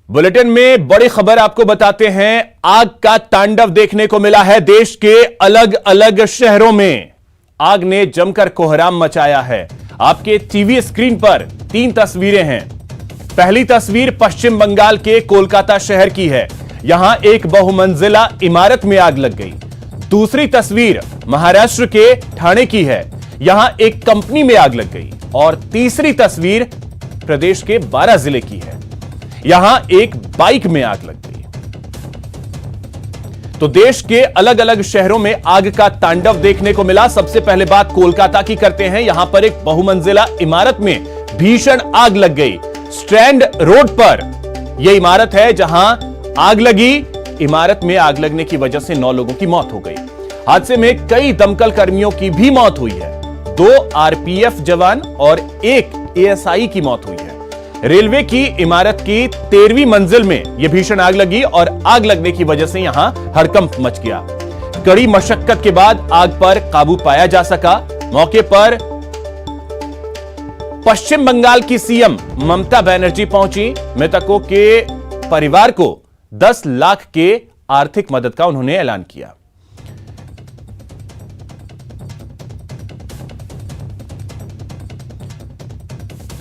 Bulletin में बड़ी खबर आपको बताते हैं। आग का तांडव देखने को मिला है देश के अलग अलग शहरों में। आग ने जमकर कोहराम मचाया है। आपके टीवी स्क्रीन पर 3 तस्वीरें हैं। पहली तस्वीर पश्चिम बंगाल के कोलकाता शहर की है। यहां एक बहुमंजिला इमारत में आग लग गई। दूसरी तस्वीर महाराष्ट्र के ठाणे की है। यहां एक कंपनी में आग लग गई। और तीसरी तस्वीर प्रदेश के 12 जिले की है। यहां एक बाइक में आग लग गई। तो देश के अलग अलग शहरों में आग का तांडव देखने को मिला। सबसे पहले बात कोलकाता की करते हैं। यहां पर एक बहुमंजिला इमारत में भीषण आग लग गई। स्ट्रैंड रोड पर यह इमारत है जहां आग लगी। इमारत में आग लगने की वजह से 9 लोगों की मौत हो गई। हादसे में कई दमकल कर्मियों की भी मौत हुई है। 2 आरपीएफ जवान और 1 एएसआई की मौत हुई है। रेलवे की इमारत की 13वीं मंजिल में यह भीषण आग लगी और आग लगने की वजह से यहां हड़कंप मच गया। कड़ी मशक्कत के बाद आग पर काबू पाया जा सका। मौके पर पश्चिम बंगाल की सीएम ममता बनर्जी पहुंची। मृतकों के परिवार को 10 लाख के आर्थिक मदद का उन्होंने ऐलान किया।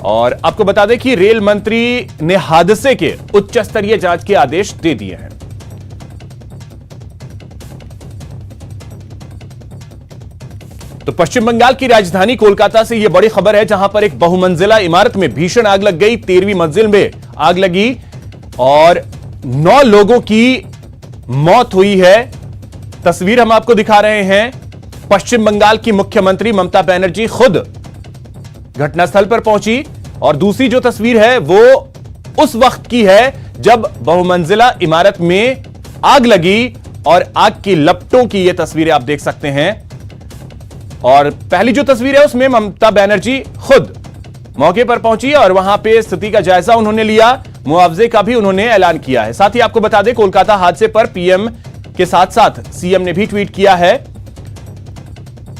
और आपको बता दें कि रेल मंत्री ने हादसे के उच्च स्तरीय जांच के आदेश दे दिए हैं। तो पश्चिम बंगाल की राजधानी कोलकाता से यह बड़ी खबर है, जहां पर एक बहुमंजिला इमारत में भीषण आग लग गई। 13वीं मंजिल में आग लगी और 9 लोगों की मौत हुई है। तस्वीर हम आपको दिखा रहे हैं। पश्चिम बंगाल की मुख्यमंत्री ममता बनर्जी खुद घटनास्थल पर पहुंची। और दूसरी जो तस्वीर है वो उस वक्त की है जब बहुमंजिला इमारत में आग लगी और आग की लपटों की ये तस्वीरें आप देख सकते हैं। और पहली जो तस्वीर है उसमें ममता बनर्जी खुद मौके पर पहुंची और वहां पे स्थिति का जायजा उन्होंने लिया। मुआवजे का भी उन्होंने ऐलान किया है। साथ ही आपको बता दें, कोलकाता हादसे पर पीएम के साथ साथ सीएम ने भी ट्वीट किया है।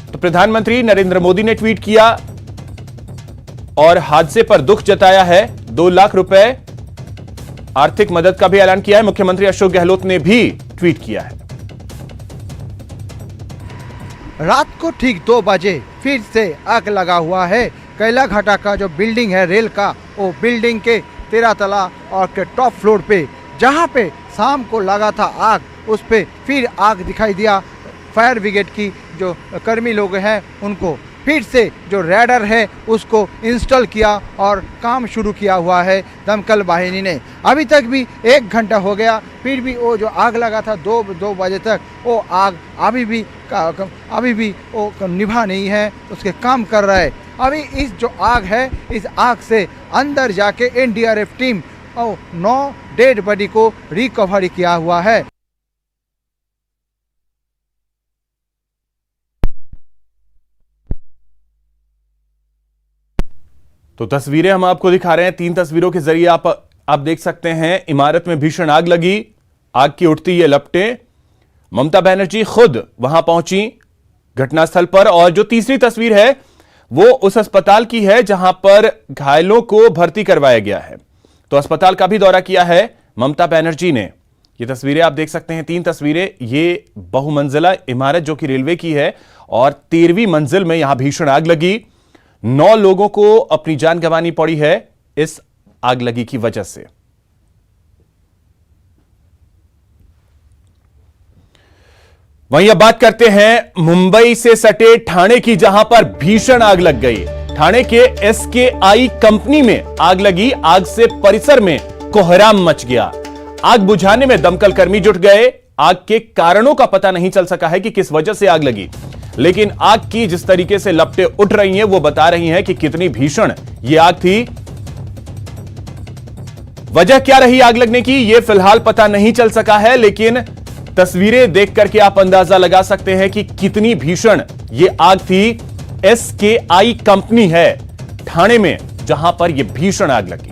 तो प्रधानमंत्री नरेंद्र मोदी ने ट्वीट किया और हादसे पर दुख जताया है। 2 लाख रुपए आर्थिक मदद का भी ऐलान किया है। मुख्यमंत्री अशोक गहलोत ने भी ट्वीट किया है। रात को ठीक 2 बजे फिर से आग लगा हुआ है। कैलाघाटा का जो बिल्डिंग है रेल का, वो बिल्डिंग के 13 तला और के टॉप फ्लोर पे जहां पे शाम को लगा था आग, उस पे फिर आग दिखाई दिया। फायर ब्रिगेड की जो कर्मी लोग हैं उनको फिर से जो रैडर है उसको इंस्टॉल किया और काम शुरू किया हुआ है दमकल बाहिनी ने। अभी तक भी 1 घंटा हो गया, फिर भी वो जो आग लगा था 2 बजे तक, वो आग अभी भी वो निभा नहीं है, उसके काम कर रहा है। अभी इस जो आग है, इस आग से अंदर जाके एनडीआरएफ टीम और 9 डेड बॉडी को रिकवरी किया हुआ है। तो तस्वीरें हम आपको दिखा रहे हैं। 3 तस्वीरों के जरिए आप देख सकते हैं। इमारत में भीषण आग लगी, आग की उठती ये लपटें। ममता बनर्जी खुद वहां पहुंची घटनास्थल पर। और जो तीसरी तस्वीर है वो उस अस्पताल की है जहां पर घायलों को भर्ती करवाया गया है। तो अस्पताल का भी दौरा किया है ममता बनर्जी ने। ये तस्वीरें आप देख सकते हैं। 3 तस्वीरें। ये बहुमंजिला इमारत जो कि रेलवे की है और 13वीं मंजिल में यहां भीषण आग लगी। 9 लोगों को अपनी जान गंवानी पड़ी है इस आग लगी की वजह से। वहीं अब बात करते हैं मुंबई से सटे ठाणे की, जहां पर भीषण आग लग गई। ठाणे के एसकेआई कंपनी में आग लगी। आग से परिसर में कोहराम मच गया। आग बुझाने में दमकल कर्मी जुट गए। आग के कारणों का पता नहीं चल सका है कि किस वजह से आग लगी, लेकिन आग की जिस तरीके से लपटें उठ रही हैं वो बता रही हैं कि कितनी भीषण ये आग थी। वजह क्या रही आग लगने की ये फिलहाल पता नहीं चल सका है, लेकिन तस्वीरें देख करके आप अंदाजा लगा सकते हैं कि कितनी भीषण ये आग थी। एसकेआई कंपनी है ठाणे में जहां पर यह भीषण आग लगी।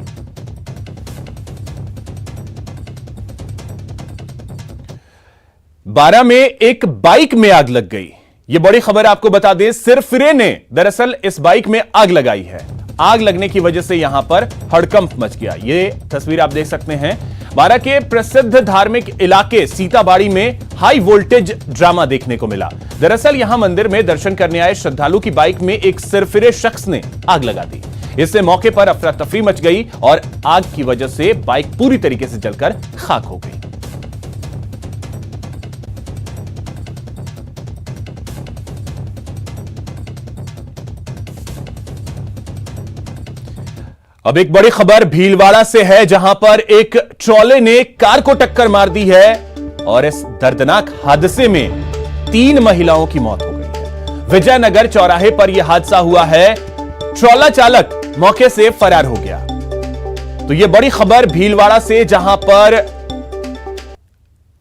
बारह में एक बाइक में आग लग गई। यह बड़ी खबर आपको बता दें, सिरफिरे ने दरअसल इस बाइक में आग लगाई है। आग लगने की वजह से यहां पर हड़कंप मच गया। यह तस्वीर आप देख सकते हैं। बारां के प्रसिद्ध धार्मिक इलाके सीताबाड़ी में हाई वोल्टेज ड्रामा देखने को मिला। दरअसल यहां मंदिर में दर्शन करने आए श्रद्धालु की बाइक में एक सिरफिरे शख्स ने आग लगा दी। इससे मौके पर अफरा तफरी मच गई और आग की वजह से बाइक पूरी तरीके से जलकर खाक हो गई। अब एक बड़ी खबर भीलवाड़ा से है, जहां पर एक ट्रॉले ने कार को टक्कर मार दी है और इस दर्दनाक हादसे में 3 महिलाओं की मौत हो गई है। विजयनगर चौराहे पर यह हादसा हुआ है। ट्रॉला चालक मौके से फरार हो गया। तो यह बड़ी खबर भीलवाड़ा से, जहां पर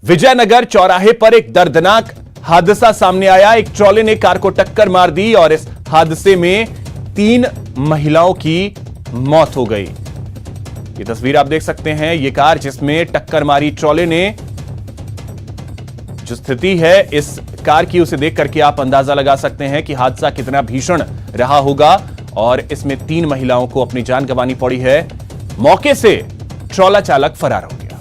विजयनगर चौराहे पर एक दर्दनाक हादसा सामने आया। एक ट्रॉले ने कार को टक्कर मार दी और इस हादसे में 3 महिलाओं की मौत हो गई। ये तस्वीर आप देख सकते हैं। ये कार जिसमें टक्कर मारी ट्रॉले ने, जो स्थिति है इस कार की, उसे देख करके आप अंदाजा लगा सकते हैं कि हादसा कितना भीषण रहा होगा। और इसमें 3 महिलाओं को अपनी जान गंवानी पड़ी है। मौके से ट्रॉला चालक फरार हो गया।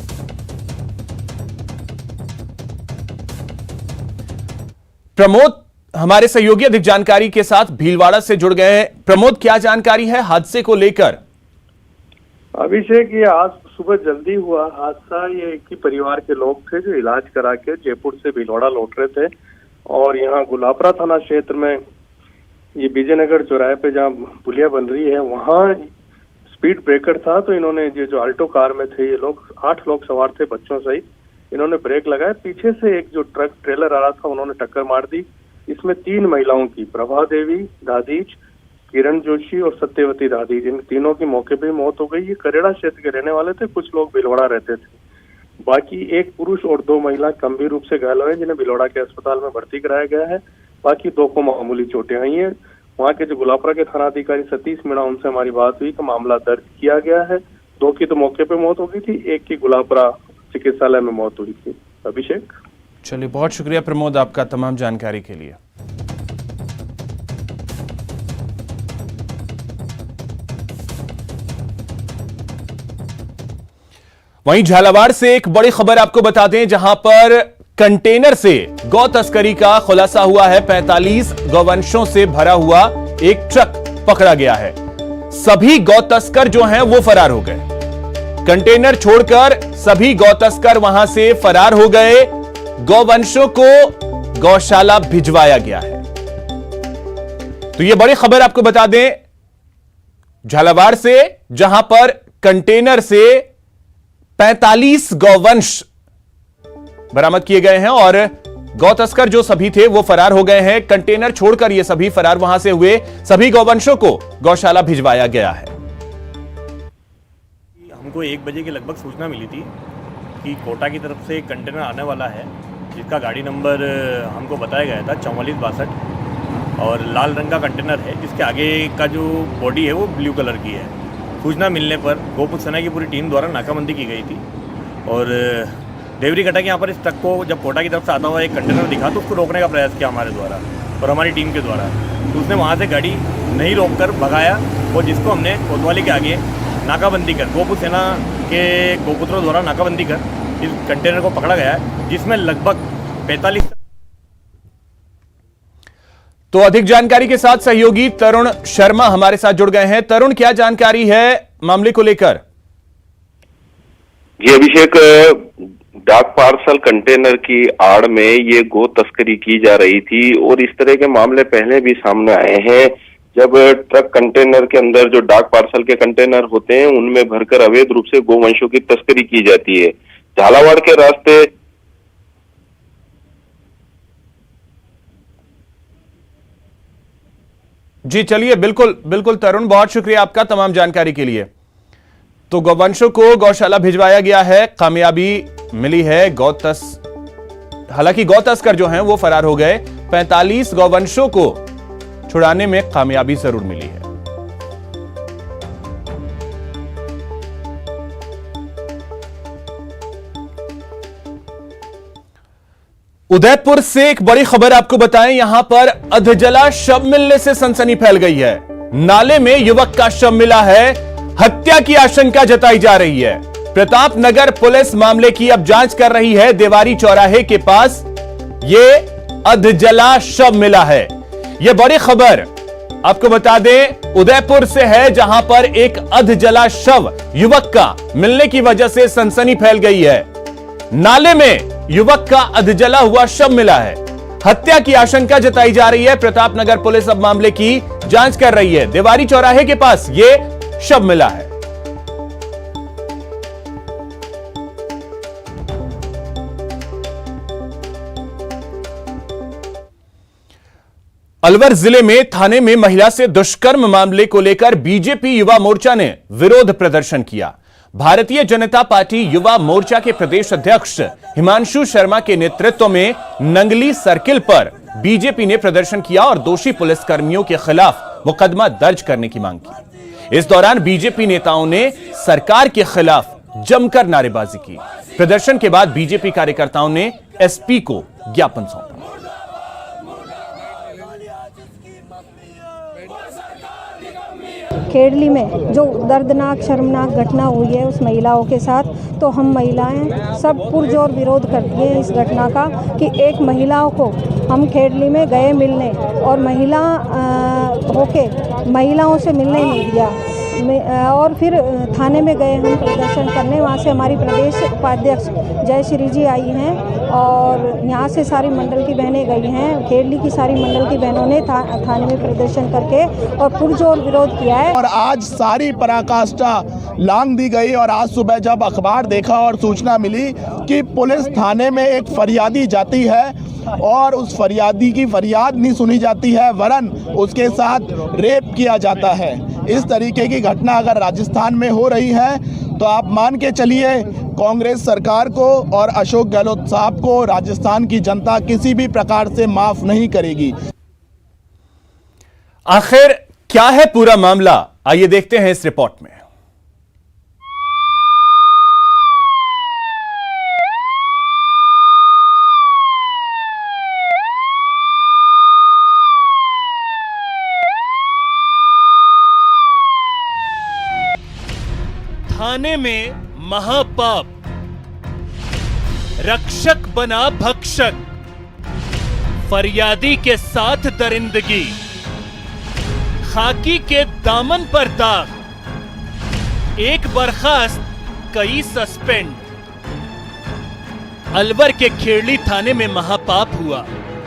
प्रमोद हमारे सहयोगी अधिक जानकारी के साथ भीलवाड़ा से जुड़ गए हैं। प्रमोद, क्या जानकारी है हादसे को लेकर? अभिषेक, ये आज सुबह जल्दी हुआ हादसा। ये एक ही परिवार के लोग थे जो इलाज करा के जयपुर से भीलवाड़ा लौट रहे थे और यहाँ गुलापरा थाना क्षेत्र में ये विजयनगर चौराहे पे जहाँ पुलिया बन रही है वहाँ स्पीड ब्रेकर था। तो इन्होंने ये जो अल्टो कार में थे, ये लोग 8 लोग सवार थे बच्चों सहित, इन्होंने ब्रेक लगाया। पीछे से एक जो ट्रक ट्रेलर आ रहा था उन्होंने टक्कर मार दी। इसमें 3 महिलाओं की, प्रभा देवी दादीज, किरण जोशी और सत्यवती दादीज, इन तीनों की मौके पे मौत हो गई। ये करेड़ा क्षेत्र के रहने वाले थे, कुछ लोग भीलवाड़ा रहते थे। बाकी एक पुरुष और 2 महिला गंभीर रूप से घायल हुए, जिन्हें भीलवाड़ा के अस्पताल में भर्ती कराया गया है। बाकी 2 को मामूली चोटें आई हैं। वहाँ के जो गुलापरा के थाना अधिकारी सतीश मीणा, उनसे हमारी बात हुई तो मामला दर्ज किया गया है। 2 की तो मौके पे मौत हो गई थी, एक की गुलापरा चिकित्सालय में मौत हुई थी। अभिषेक, चलिए, बहुत शुक्रिया प्रमोद आपका तमाम जानकारी के लिए। वहीं झालावाड़ से एक बड़ी खबर आपको बता दें, जहां पर कंटेनर से गौ तस्करी का खुलासा हुआ है। 45 गौवंशों से भरा हुआ एक ट्रक पकड़ा गया है। सभी गौ तस्कर जो हैं वो फरार हो गए। कंटेनर छोड़कर सभी गौ तस्कर वहां से फरार हो गए। गौवंशों को गौशाला भिजवाया गया है। तो यह बड़ी खबर आपको बता दें झालावाड़ से, जहां पर कंटेनर से 45 गौवंश बरामद किए गए हैं और गौ तस्कर जो सभी थे वो फरार हो गए हैं। कंटेनर छोड़कर ये सभी फरार वहां से हुए। सभी गौवंशों को गौशाला भिजवाया गया है। हमको 1 बजे की लगभग सूचना मिली थी कि कोटा की तरफ से एक कंटेनर आने वाला है, जिसका गाड़ी नंबर हमको बताया गया था 4462 और लाल रंग का कंटेनर है, जिसके आगे का जो बॉडी है वो ब्लू कलर की है। सूचना मिलने पर गोपुर सेना की पूरी टीम द्वारा नाकाबंदी की गई थी और देवरी घटा के यहाँ पर इस ट्रक को जब कोटा की तरफ से आता हुआ एक कंटेनर दिखा तो उसको रोकने का प्रयास किया हमारे द्वारा और हमारी टीम के द्वारा। तो उसने वहाँ से गाड़ी नहीं रोककर भगाया और जिसको हमने कोतवाली के आगे नाकाबंदी कर, गोपुर सेना के गोपुत्रों द्वारा नाकाबंदी कर इस कंटेनर को पकड़ा गया है, जिसमें लगभग 45। तो अधिक जानकारी के साथ सहयोगी तरुण शर्मा हमारे साथ जुड़ गए हैं। तरुण, क्या जानकारी है मामले को लेकर? जी अभिषेक, डाक पार्सल कंटेनर की आड़ में ये गो तस्करी की जा रही थी और इस तरह के मामले पहले भी सामने आए हैं। जब ट्रक कंटेनर के अंदर जो डाक पार्सल के कंटेनर होते हैं उनमें भरकर अवैध रूप से गोवंशों की तस्करी की जाती है। झालावाड़ के रास्ते जी चलिए, बिल्कुल तरुण, बहुत शुक्रिया आपका तमाम जानकारी के लिए। तो गौवंशों को गौशाला भिजवाया गया है, कामयाबी मिली है। हालांकि गौ तस्कर जो हैं वो फरार हो गए। 45 गौवंशों को छुड़ाने में कामयाबी जरूर मिली है। उदयपुर से एक बड़ी खबर आपको बताएं, यहां पर अधजला शव मिलने से सनसनी फैल गई है। नाले में युवक का शव मिला है, हत्या की आशंका जताई जा रही है। प्रतापनगर पुलिस मामले की अब जांच कर रही है। देवारी चौराहे के पास यह अधजला शव मिला है। यह बड़ी खबर आपको बता दें उदयपुर से है, जहां पर एक अधजला शव युवक का मिलने की वजह से सनसनी फैल गई है। नाले में युवक का अधजला हुआ शव मिला है। हत्या की आशंका जताई जा रही है। प्रतापनगर पुलिस अब मामले की जांच कर रही है। देवारी चौराहे के पास यह शव मिला है। अलवर जिले में थाने में महिला से दुष्कर्म मामले को लेकर बीजेपी युवा मोर्चा ने विरोध प्रदर्शन किया। भारतीय जनता पार्टी युवा मोर्चा के प्रदेश अध्यक्ष हिमांशु शर्मा के नेतृत्व में नंगली सर्किल पर बीजेपी ने प्रदर्शन किया और दोषी पुलिसकर्मियों के खिलाफ मुकदमा दर्ज करने की मांग की। इस दौरान बीजेपी नेताओं ने सरकार के खिलाफ जमकर नारेबाजी की। प्रदर्शन के बाद बीजेपी कार्यकर्ताओं ने एसपी को ज्ञापन सौंपा। खेड़ली में जो दर्दनाक शर्मनाक घटना हुई है उस महिलाओं के साथ, तो हम महिलाएं सब पुरजोर विरोध करती हैं इस घटना का कि एक महिलाओं को हम खेड़ली में गए मिलने और महिला होके महिलाओं से मिलने नहीं दिया और फिर थाने में गए हम प्रदर्शन करने। वहाँ से हमारी प्रदेश उपाध्यक्ष जय श्री जी आई हैं और यहाँ से सारी मंडल की बहनें गई हैं। खेड़ली की सारी मंडल की बहनों ने थाने में प्रदर्शन करके और पुरजोर विरोध किया है। और आज सारी पराकाष्ठा लांग दी गई और आज सुबह जब अखबार देखा और सूचना मिली कि पुलिस थाने में एक फरियादी जाती है और उस फरियादी की फरियाद नहीं सुनी जाती है, वरन उसके साथ रेप किया जाता है। इस तरीके की घटना अगर राजस्थान में हो रही है तो आप मान के चलिए कांग्रेस सरकार को और अशोक गहलोत साहब को राजस्थान की जनता किसी भी प्रकार से माफ नहीं करेगी। आखिर क्या है पूरा मामला, आइए देखते हैं इस रिपोर्ट में। थाने में महापाप, रक्षक बना भक्षक, फरियादी के साथ दरिंदगी, खाकी के दामन पर दाग, एक बर्खास्त कई सस्पेंड। अलवर के खेड़ली थाने में महापाप हुआ।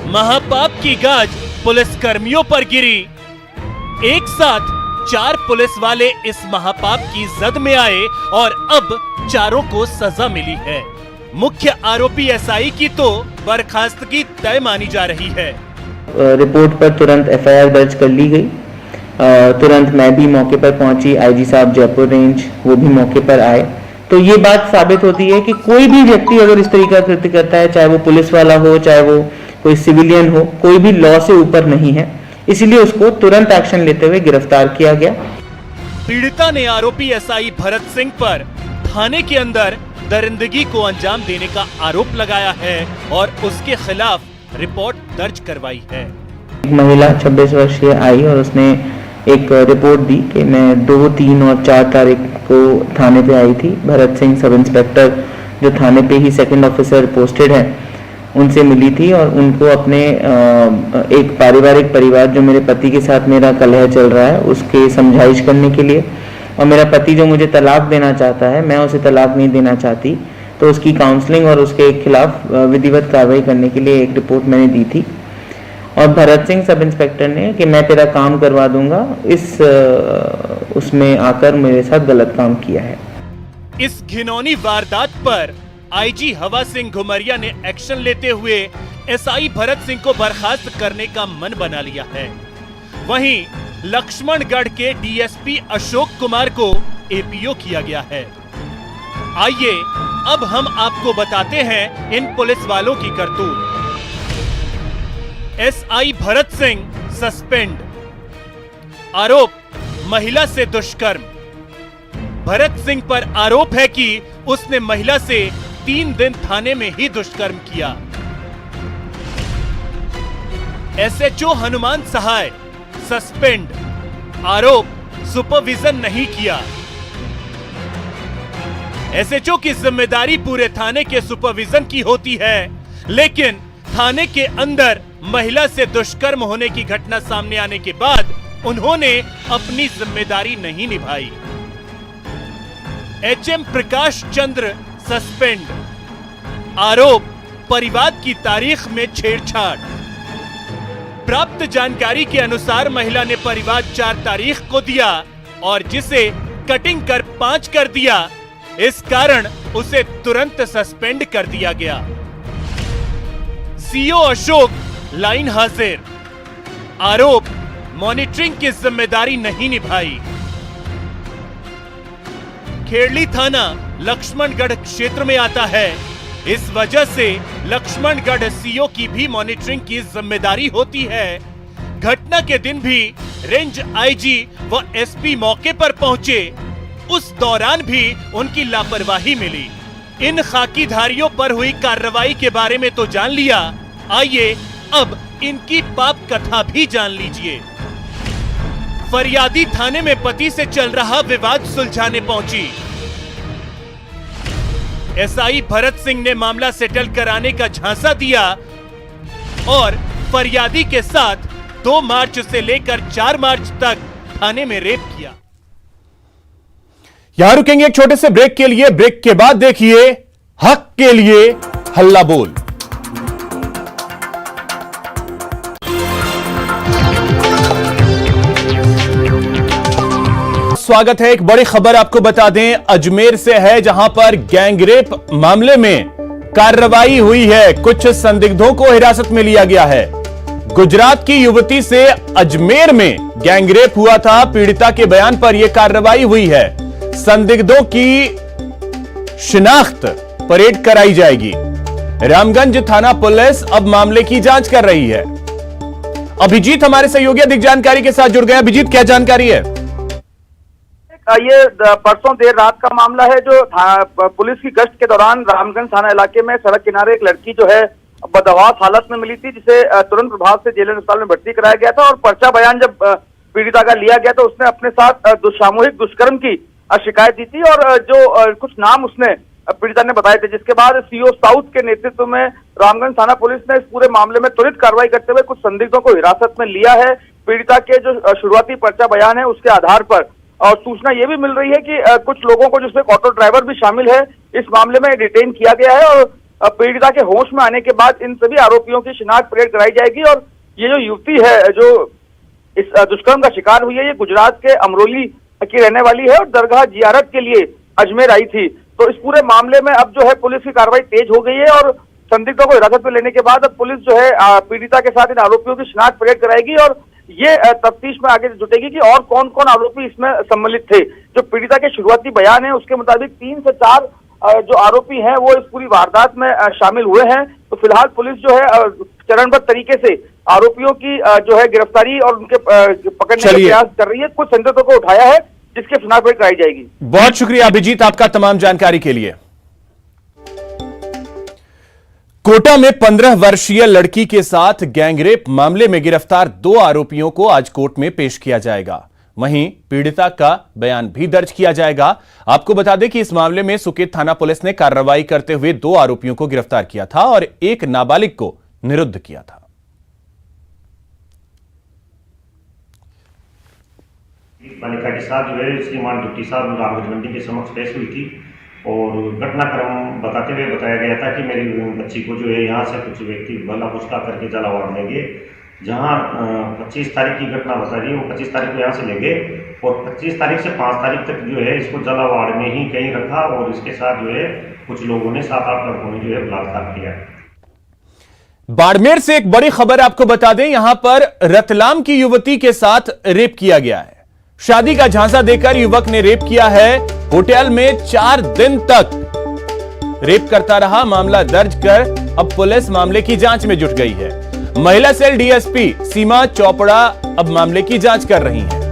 महापाप की गाज पुलिसकर्मियों पर गिरी। एक साथ 4 पुलिस वाले इस महापाप की जद में आए और अब चारों को सजा मिली है। मुख्य आरोपी एसआई की तो बर्खास्तगी तय मानी जा रही है। रिपोर्ट पर तुरंत एफआईआर दर्ज कर ली गई। तुरंत मैं भी मौके पर पहुंची, आईजी साहब जयपुर रेंज वो भी मौके पर आए। तो ये बात साबित होती है कि कोई भी व्यक्ति अगर इस तरीके का कृत्य करता है, चाहे वो पुलिस वाला हो, चाहे वो कोई सिविलियन हो, कोई भी लॉ से ऊपर नहीं है। इसलिए उसको तुरंत एक्शन लेते हुए गिरफ्तार किया गया। पीड़िता ने आरोपी एसआई भरत सिंह पर थाने के अंदर दरिंदगी को अंजाम देने का आरोप लगाया है और उसके खिलाफ रिपोर्ट दर्ज करवाई है। एक महिला 26 वर्षीय आई और उसने एक रिपोर्ट दी कि मैं 2, 3 और 4 तारीख को थाने पे आई थी। भरत सिंह सब इंस्पेक्टर जो थाने पे ही सेकंड ऑफिसर पोस्टेड है, उनसे मिली थी और उनको अपने एक पारिवारिक परिवार जो मेरे पति के साथ मेरा कलह चल रहा है उसके समझाइश करने के लिए, और मेरा पति जो मुझे तलाक देना चाहता है, मैं उसे तलाक नहीं देना चाहती, तो उसकी काउंसलिंग और उसके खिलाफ विधिवत कार्रवाई करने के लिए एक रिपोर्ट मैंने दी थी। और भरत सिंह सब इंस्पेक्टर ने कि मैं तेरा काम करवा दूंगा, उसमें आकर मेरे साथ गलत काम किया है। इस घिनौनी वारदात पर आईजी हवा सिंह घुमरिया ने एक्शन लेते हुए एसआई भरत सिंह को बर्खास्त करने का मन बना लिया है। वहीं लक्ष्मणगढ़ के डीएसपी अशोक कुमार को एपीओ किया गया है। आइए अब हम आपको बताते हैं इन पुलिस वालों की करतूत। SI Bharat Singh suspend. आरोप महिला से दुष्कर्म। भरत सिंह पर आरोप है कि उसने महिला से 3 दिन थाने में ही दुष्कर्म किया। एसएचओ हनुमान सहाय सस्पेंड। आरोप सुपरविजन नहीं किया। एसएचओ की जिम्मेदारी पूरे थाने के सुपरविजन की होती है, लेकिन थाने के अंदर महिला से दुष्कर्म होने की घटना सामने आने के बाद उन्होंने अपनी जिम्मेदारी नहीं निभाई। एचएम प्रकाश चंद्र सस्पेंड, आरोप परिवाद की तारीख में छेड़छाड़। प्राप्त जानकारी के अनुसार महिला ने परिवाद 4 तारीख को दिया और जिसे कटिंग कर 5 कर दिया, इस कारण उसे तुरंत सस्पेंड कर दिया गया। सीओ अशोक लाइन हाजिर, आरोप मॉनिटरिंग की जिम्मेदारी नहीं निभाई। खेड़ली थाना लक्ष्मणगढ़ क्षेत्र में आता है, इस वजह से लक्ष्मणगढ़ सीओ की भी मॉनिटरिंग की जिम्मेदारी होती है। घटना के दिन भी रेंज आईजी व एसपी मौके पर पहुंचे, उस दौरान भी उनकी लापरवाही मिली। इन खाकीधारियों पर हुई कार्रवाई के बारे में तो जान लिया, आइए अब इनकी पाप कथा भी जान लीजिए। फरियादी थाने में पति से चल रहा विवाद सुलझाने पहुंची। एसआई भरत सिंह ने मामला सेटल कराने का झांसा दिया और फरियादी के साथ 2 मार्च से लेकर 4 मार्च तक थाने में रेप किया। यहां रुकेंगे एक छोटे से ब्रेक के लिए। ब्रेक के बाद देखिए हक के लिए हल्ला बोल। स्वागत है। एक बड़ी खबर आपको बता दें, अजमेर से है, जहां पर गैंगरेप मामले में कार्रवाई हुई है। कुछ संदिग्धों को हिरासत में लिया गया है। गुजरात की युवती से अजमेर में गैंगरेप हुआ था। पीड़िता के बयान पर यह कार्रवाई हुई है। संदिग्धों की शिनाख्त परेड कराई जाएगी। रामगंज थाना पुलिस अब मामले की जांच कर रही है। अभिजीत हमारे सहयोगी अधिक जानकारी के साथ जुड़ गए। अभिजीत, क्या जानकारी है? ये परसों देर रात का मामला है, जो पुलिस की गश्त के दौरान रामगंज थाना इलाके में सड़क किनारे एक लड़की जो है बदहवास हालत में मिली थी, जिसे तुरंत प्रभाव से जेल अस्पताल में भर्ती कराया गया था। और पर्चा बयान जब पीड़िता का लिया गया तो उसने अपने साथ सामूहिक दुष्कर्म की शिकायत दी थी और जो कुछ नाम उसने पीड़िता ने बताए थे, जिसके बाद सीओ साउथ के नेतृत्व में रामगंज थाना पुलिस ने इस पूरे मामले में त्वरित कार्रवाई करते हुए कुछ संदिग्धों को हिरासत में लिया है। पीड़िता के जो शुरुआती पर्चा बयान है उसके आधार पर और सूचना ये भी मिल रही है कि कुछ लोगों को, जिसमें ऑटो ड्राइवर भी शामिल है, इस मामले में डिटेन किया गया है और पीड़िता के होश में आने के बाद इन सभी आरोपियों की शिनाख्त परेड कराई जाएगी। और ये जो युवती है जो इस दुष्कर्म का शिकार हुई है, ये गुजरात के अमरोली की रहने वाली है और दरगाह जियारत के लिए अजमेर आई थी। तो इस पूरे मामले में अब जो है पुलिस की कार्रवाई तेज हो गई है और संदिग्धों को हिरासत में लेने के बाद अब पुलिस जो है पीड़िता के साथ इन आरोपियों की शिनाख्त परेड कराएगी और ये तफ्तीश में आगे जुटेगी कि और कौन कौन आरोपी इसमें सम्मिलित थे। जो पीड़िता के शुरुआती बयान है उसके मुताबिक 3 से 4 जो आरोपी हैं वो इस पूरी वारदात में शामिल हुए हैं। तो फिलहाल पुलिस जो है चरणबद्ध तरीके से आरोपियों की जो है गिरफ्तारी और उनके पकड़ने का प्रयास कर रही है। कुछ संदिग्धों को उठाया है जिसके शिनाख्त परेड कराई जाएगी। बहुत शुक्रिया अभिजीत आपका तमाम जानकारी के लिए। कोटा में 15 वर्षीय लड़की के साथ गैंगरेप मामले में गिरफ्तार 2 आरोपियों को आज कोर्ट में पेश किया जाएगा। वहीं पीड़िता का बयान भी दर्ज किया जाएगा। आपको बता दें कि इस मामले में सुकेत थाना पुलिस ने कार्रवाई करते हुए 2 आरोपियों को गिरफ्तार किया था और एक नाबालिग को निरुद्ध किया था। बालिका के साथ जो है श्रीमान डिप्टी साहब रामगंज मंडी के समक्ष पेश हुई थी और घटनाक्रम बताते हुए बताया गया था कि मेरी बच्ची को जो है यहाँ से कुछ व्यक्ति भला पुचका करके झालावाड़ ले गए। जहाँ 25 तारीख की घटना बता रही है, वो 25 तारीख को यहाँ से ले गए और 25 तारीख से 5 तारीख तक जो है इसको झालावाड़ में ही कहीं रखा और इसके साथ जो है कुछ लोगों ने 7-8 लड़कों ने जो है बलात्कार किया। बाड़मेर से एक बड़ी खबर आपको बता दें, यहां पर रतलाम की युवती के साथ रेप किया गया है। शादी का झांसा देकर युवक ने रेप किया है। होटल में 4 दिन तक रेप करता रहा। मामला दर्ज कर अब पुलिस मामले की जांच में जुट गई है। महिला सेल डीएसपी सीमा चोपड़ा अब मामले की जांच कर रही हैं।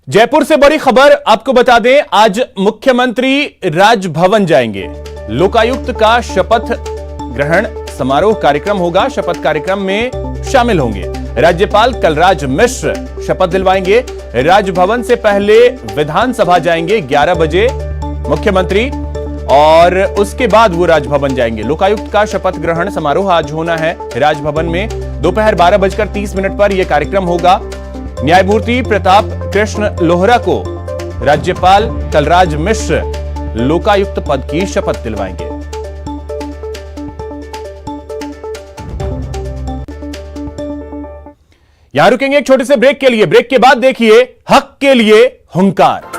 जयपुर से बड़ी खबर आपको बता दें, आज मुख्यमंत्री राजभवन जाएंगे। लोकायुक्त का शपथ ग्रहण समारोह कार्यक्रम होगा। शपथ कार्यक्रम में शामिल होंगे राज्यपाल कलराज मिश्र शपथ दिलवाएंगे। राजभवन से पहले विधानसभा जाएंगे 11 बजे मुख्यमंत्री और उसके बाद वो राजभवन जाएंगे। लोकायुक्त का शपथ ग्रहण समारोह आज होना है राजभवन में। दोपहर 12:30 पर यह कार्यक्रम होगा। न्यायमूर्ति प्रताप कृष्ण लोहरा को राज्यपाल कलराज मिश्र लोकायुक्त पद की शपथ दिलवाएंगे। यहां रुकेंगे एक छोटे से ब्रेक के लिए। ब्रेक के बाद देखिए हक के लिए हुंकार।